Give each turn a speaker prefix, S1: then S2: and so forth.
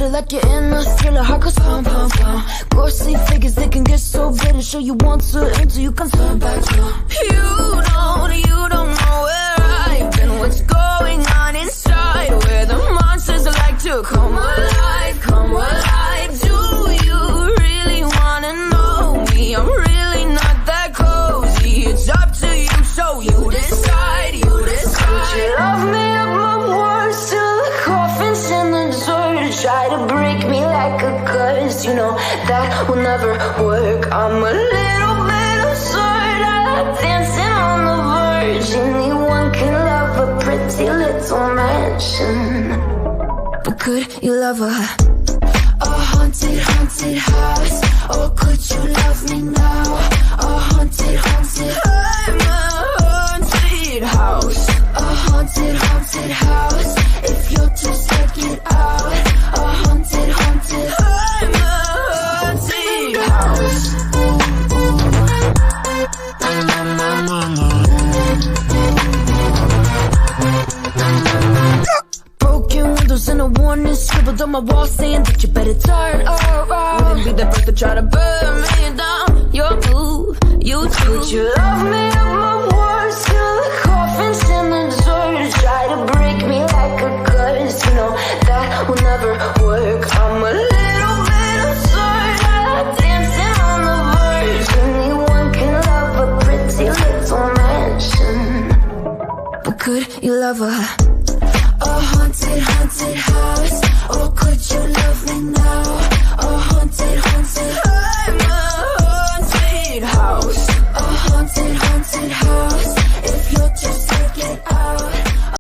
S1: better like you're in a thriller. Heart goes pum pum pum. Ghostly figures, they can get so bitter. Sure you want to until you can turn back. You don't know where I've been. What's going on inside? Where the monsters like to come alive, come alive. Do you really wanna know me? I'm really not that cozy. It's up to you, so you decide, you decide. Would you love me up my words till the coffin's in the dirt? Try to break me like a curse, you know that will never work. I'm a little bit absurd. I like dancing on the verge. Anyone can love a pretty little mansion, but could you love a haunted, haunted house? Or could you love me now? A haunted, haunted. I'm a haunted house. A haunted, haunted house. If you're too scared, get out. A haunted, haunted. I'm a haunted house. Broken windows and a warning scribbled on my wall saying that you better turn around. Wouldn't be the first to try to burn me down. Your move, you too. Would you love me up my words till the coffin's in the dirt? Try to break me like a curse, you know that will never work. I'm a little bit absurd. I like dancing on the verge. Anyone can love a pretty little mansion, but could you love a